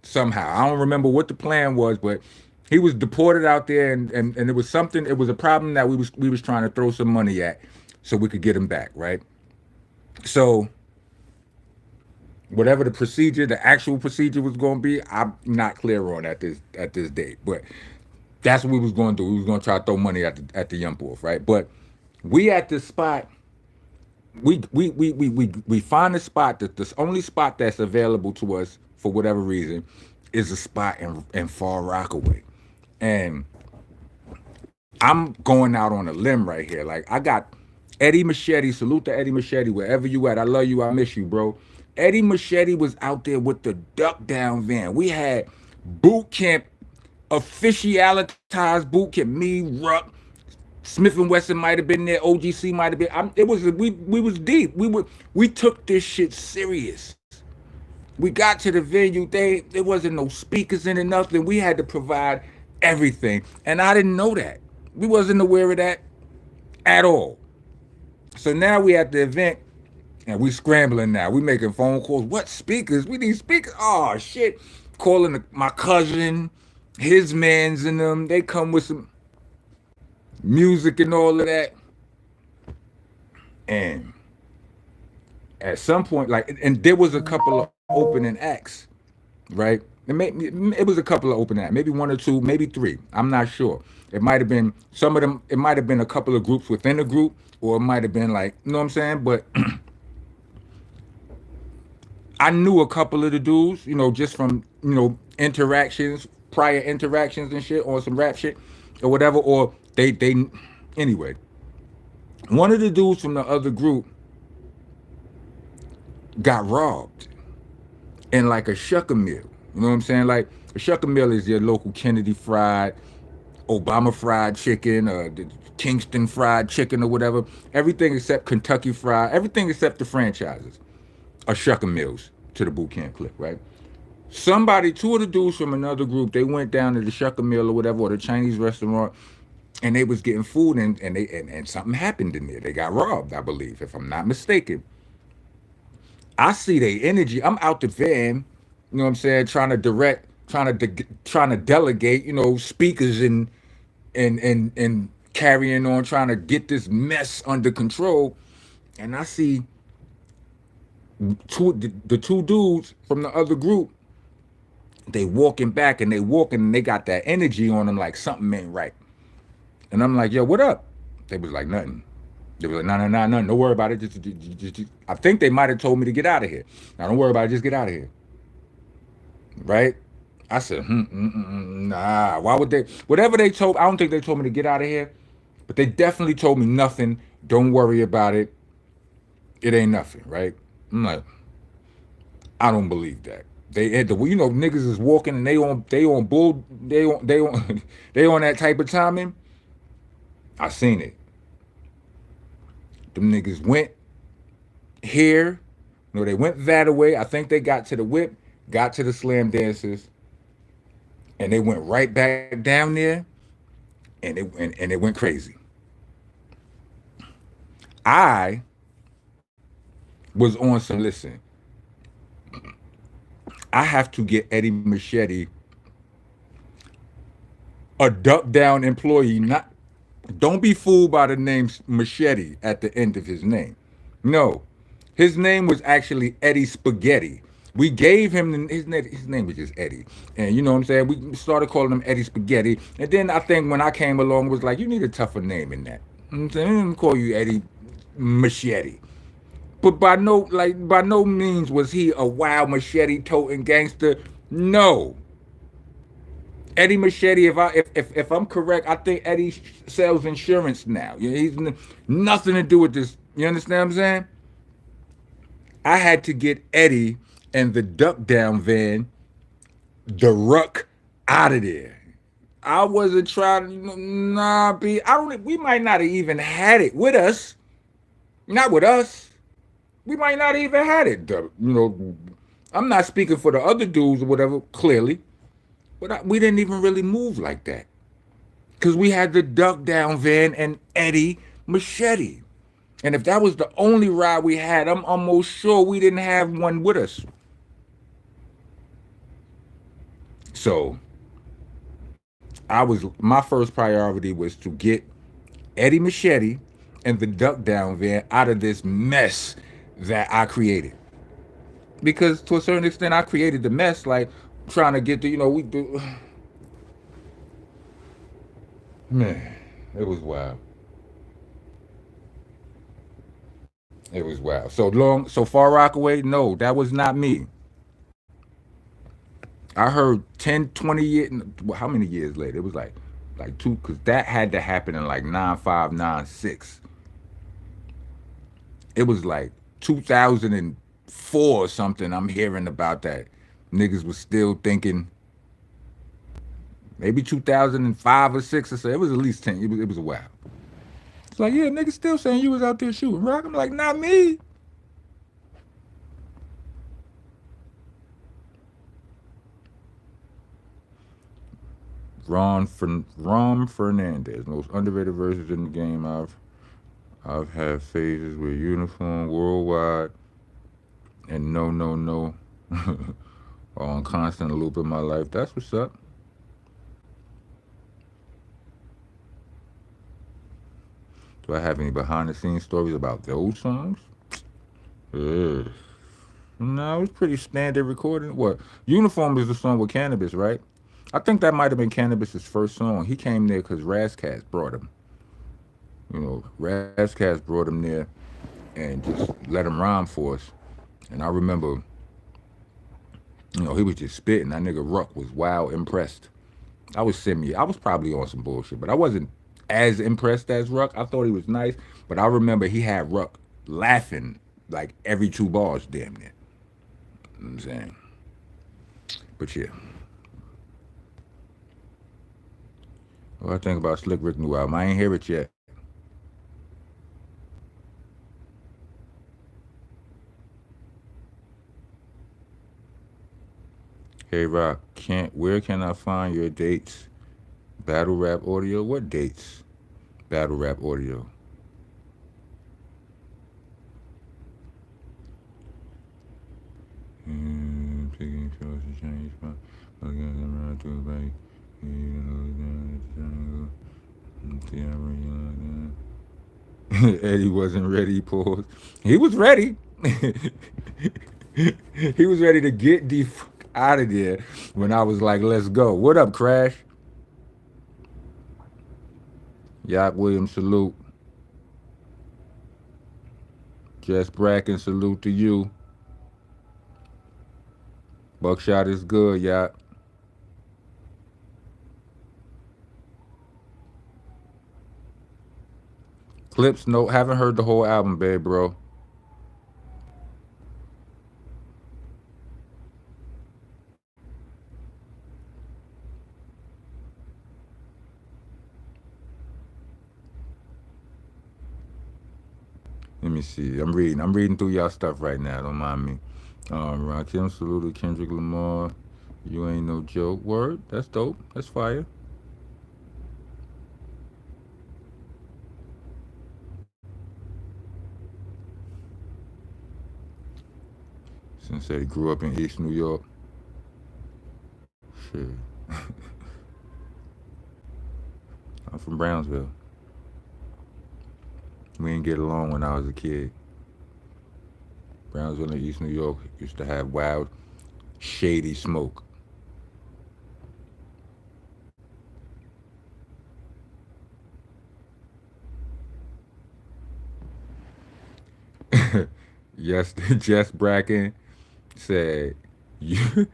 somehow. I don't remember what the plan was, but he was deported out there, and it was something. It was a problem that we was trying to throw some money at, so we could get him back, right? So whatever the actual procedure was going to be, I'm not clear on at this date, but that's what we was going to do. We was going to try to throw money at the Yump Wolf, right? But we at this spot. We find a spot that the only spot that's available to us for whatever reason is a spot in Far Rockaway. And I'm going out on a limb right here. Like, I got Eddie Machete. Salute to Eddie Machete, wherever you at. I love you. I miss you, bro. Eddie Machete was out there with the duck down van. We had boot camp, officialitized boot camp. Me, Ruck, Smith and Wesson might have been there. OGC might have been. It was we was deep. We took this shit serious. We got to the venue. There wasn't no speakers in it, nothing. We had to provide everything, and I didn't know that. We wasn't aware of that at all. So now we at the event, and we scrambling now. We making phone calls. What speakers? We need speakers. Oh shit! Calling my cousin, his mans and them. They come with some music and all of that. And at some point, like, and there was a couple of opening acts, right? It was a couple of opening acts, maybe one or two, maybe three. I'm not sure. It might have been some of them. It might have been a couple of groups within a group, or it might have been like, you know what I'm saying? But I knew a couple of the dudes, just from interactions, prior interactions and shit on some rap shit or whatever. Or they anyway. One of the dudes from the other group got robbed in like a shucker mill. You know what I'm saying? Like, a shucker mill is your local Kennedy Fried, Obama Fried Chicken, or the Kingston Fried Chicken or whatever. Everything except Kentucky Fried, everything except the franchises are shucker mills to the boot camp clip, right? Two of the dudes from another group, they went down to the shucker mill or whatever, or the Chinese restaurant, and they was getting food, and something happened in there. They got robbed, I believe, if I'm not mistaken. I see their energy. I'm out the van, you know what I'm saying, trying to direct, trying to delegate, speakers and carrying on, trying to get this mess under control. and I see the two dudes from the other group. They walking back and they walking and they got that energy on them like something ain't right. And I'm like, yo, what up? They was like, nothing. They was like, no, no, no, no, don't worry about it. I think they might have told me to get out of here. Now, don't worry about it. Just get out of here. Right? I said, nah. Why would they? Whatever they told, I don't think they told me to get out of here, but they definitely told me nothing. Don't worry about it. It ain't nothing, right? I'm like, I don't believe that. They had the, niggas is walking and they on that type of timing. I seen it. Them niggas went here. They went that way. I think they got to the whip, got to the slam dancers, and they went right back down there, and it went crazy. I was on some listen. I have to get Eddie Machete, a duck down employee. Not, don't be fooled by the name Machete at the end of his name. No, his name was actually Eddie Spaghetti. We gave him his name was just Eddie, and you know what I'm saying. We started calling him Eddie Spaghetti, and then I think when I came along, it was like, you need a tougher name than that. You know what I'm saying, I didn't call you Eddie Machete. But by no means was he a wild machete toting gangster. No. Eddie Machete, if I'm correct, I think Eddie sells insurance now. He's nothing to do with this. You understand what I'm saying? I had to get Eddie and the duck down van, the ruck, out of there. I wasn't trying to, nah, B. I don't. We might not have even had it with us. Not with us. We might not even had it. I'm not speaking for the other dudes or whatever. Clearly, but we didn't even really move like that because we had the duck down van and Eddie Machete. And if that was the only ride we had, I'm almost sure we didn't have one with us. So my first priority was to get Eddie Machete and the duck down van out of this mess that I created. Because to a certain extent, I created the mess, like trying to get the, we do. Man, it was wild. It was wild. So Far Rockaway, no, that was not me. I heard 10, 20 years, how many years later? It was like two, because that had to happen in like 95, 96. It was like 2004 or something. I'm hearing about that. Niggas was still thinking maybe 2005 or 6 or so. It was at least 10. It was a while. It's like, yeah, niggas still saying you was out there shooting rock. I'm like, not me. Ron Fernandez, most underrated verses in the game. I've had phases with uniform worldwide and no on constant loop in my life. That's what's up. Do I have any behind the scenes stories about those songs? Ugh. No, it's pretty standard recording. What? Uniform is the song with Cannabis, right? I think that might have been Cannabis's first song. He came there because Razcast brought him. Razcast brought him there and just let him rhyme for us. And I remember, he was just spitting. That nigga Ruck was wild impressed. I was probably on some bullshit, but I wasn't as impressed as Ruck. I thought he was nice, but I remember he had Ruck laughing like every two bars, damn near. You know what I'm saying? But yeah. What I think about Slick Rick new album? I ain't hear it yet. Hey Rock, where can I find your dates? Battle rap audio? What dates? Battle rap audio. Eddie wasn't ready, pause. He was ready. He was ready to get the fuck out of there when I was like, let's go. What up, Crash? Yacht Williams, salute. Jess Bracken, salute to you. Buckshot is good, Yacht. Clips, no, haven't heard the whole album, babe, bro. Let me see. I'm reading. I'm reading through y'all stuff right now. Don't mind me. Rakim, salute to Kendrick Lamar. You ain't no joke. Word. That's dope. That's fire. Since they grew up in East New York. Shit. I'm from Brownsville. We didn't get along when I was a kid. Brownsville in East New York used to have wild, shady smoke. Yes, Jess Bracken said, you,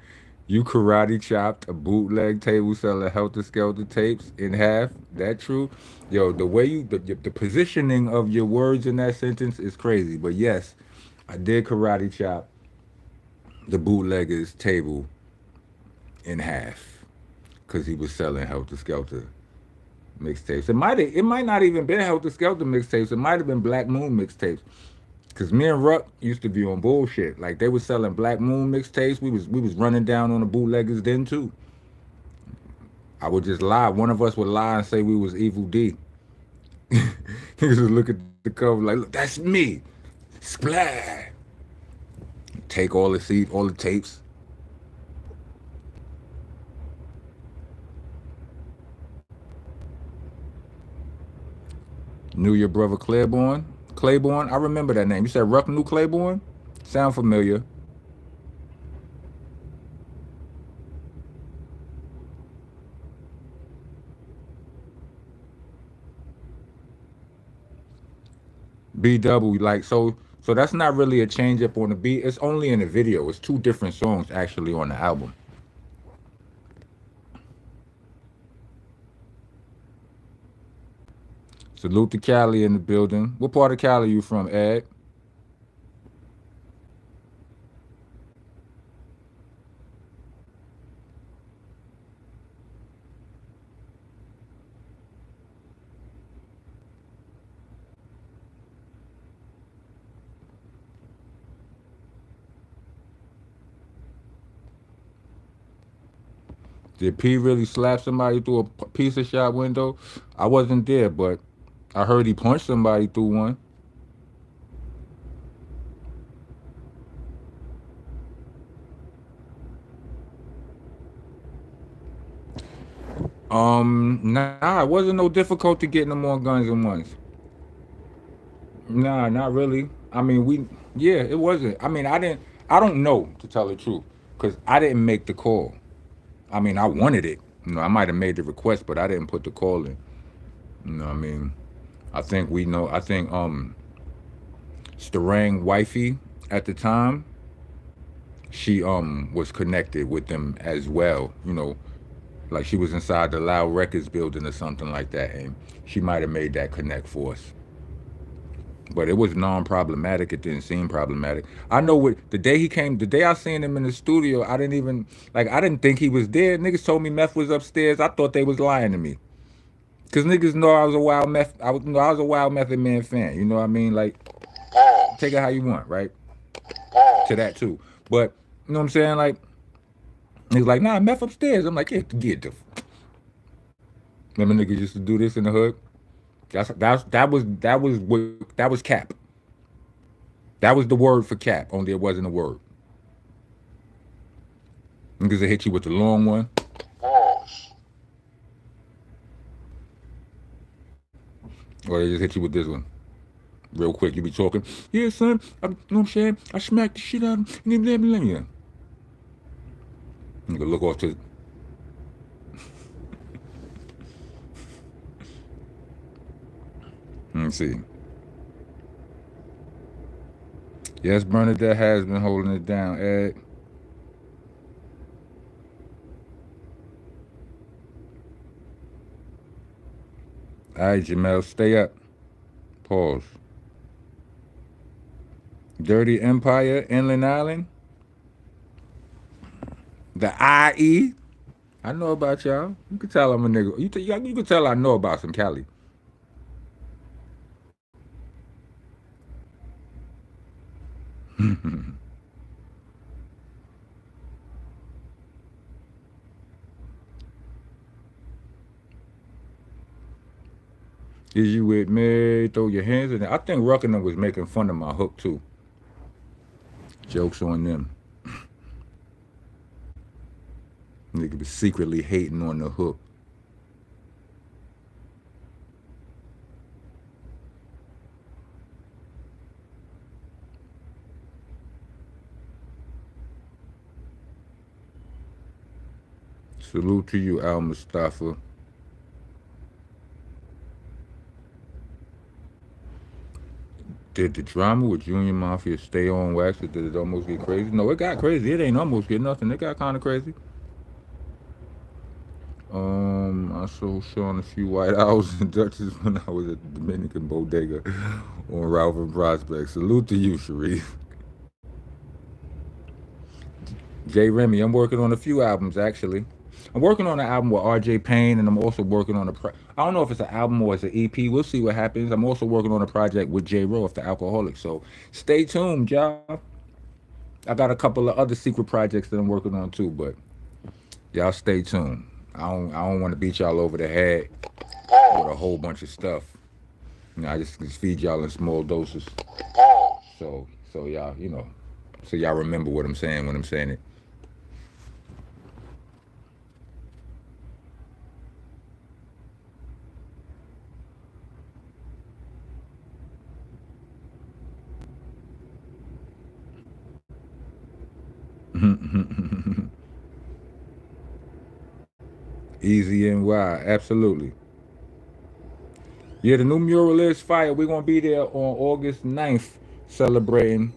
you karate chopped a bootleg table selling HeltahSkeltah tapes in half. That true? Yo, the way the positioning of your words in that sentence is crazy. But yes, I did karate chop the bootlegger's table in half because he was selling HeltahSkeltah mixtapes. It might not even been HeltahSkeltah mixtapes. It might have been Black Moon mixtapes. Cause me and Ruck used to be on bullshit. Like they was selling Black Moon mixtapes. We was running down on the bootleggers then too. I would just lie. One of us would lie and say we was Evil D. He was just look at the cover like, look, that's me. Splat. Take all the seat, all the tapes. Knew your brother Claiborne. Claiborne, I remember that name. You said Ruck knew Claiborne? Sound familiar. B double, like so that's not really a change up on the beat. It's only in the video. It's two different songs actually on the album. Salute to Cali in the building. What part of Cali you from, Ed? Did P really slap somebody through a pizza shop window? I wasn't there, but I heard he punched somebody through one. Nah, it wasn't no difficulty getting them on Guns and Ones. Nah, not really. I mean, yeah, it wasn't. I mean, I don't know to tell the truth, cause I didn't make the call. I mean, I wanted it. I might have made the request, but I didn't put the call in. I mean, I think we know. I think Starang wifey at the time, she was connected with them as well. Like she was inside the Loud Records building or something like that, and she might have made that connect for us. But it was non-problematic. It didn't seem problematic. I know the day he came, the day I seen him in the studio, I didn't even I didn't think he was there. Niggas told me Meth was upstairs. I thought they was lying to me, cause niggas know I was a wild Meth. I was a Wild Method Man fan. You know what I mean? Like, take it how you want, right? To that too. But you know what I'm saying? Like, he's like, nah, Meth upstairs. I'm like, get the. Remember niggas used to do this in the hood. That was cap. That was the word for cap. Only it wasn't a word. Niggas will hit you with the long one, or they just hit you with this one. real quick. You be talking, yeah, son, you know what I'm saying? I smacked the shit out of him. Yeah. Nigga look off to. Let me see. Yes, Bernadette has been holding it down, Ed. All right, Jamel, stay up. Pause. Dirty Empire, Inland Island. The IE. I know about y'all. You can tell I'm a nigga. You can tell I know about some Cali. Is you with me? Throw your hands in it. I think Ruckingham was making fun of my hook too. Jokes on them. Nigga was secretly hating on the hook. Salute to you, Al Mustafa. Did the drama with Junior Mafia stay on wax, or did it almost get crazy? No, it got crazy. It ain't almost get nothing. It got kind of crazy. I sold Sean a few white owls and Dutchess when I was at the Dominican Bodega on Ralph and Prospect. Salute to you, Sharif. Jay Remy, I'm working on a few albums actually. I'm working on an album with RJ Payne, and I'm also working on I don't know if it's an album or it's an EP. We'll see what happens. I'm also working on a project with J Roth, the alcoholic. So stay tuned, y'all. I got a couple of other secret projects that I'm working on too, but y'all stay tuned. I don't want to beat y'all over the head with a whole bunch of stuff. You know, I just feed y'all in small doses. So y'all, so y'all remember what I'm saying when I'm saying it. Easy and wide, absolutely. Yeah, the new mural is fire. We're gonna be there on August 9th celebrating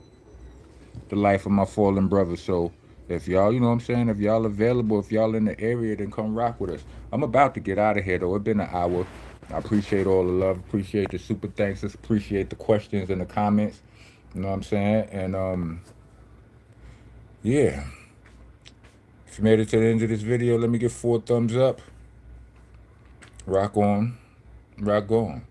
the life of my fallen brother. So if y'all, you know what I'm saying, if y'all available, if y'all in the area, then come rock with us. I'm about to get out of here though. It's been an hour. I appreciate all the love, appreciate the super thanks, appreciate the questions and the comments. You know what I'm saying? And yeah. If you made it to the end of this video, let me get 4 thumbs up. Rock on. Rock on.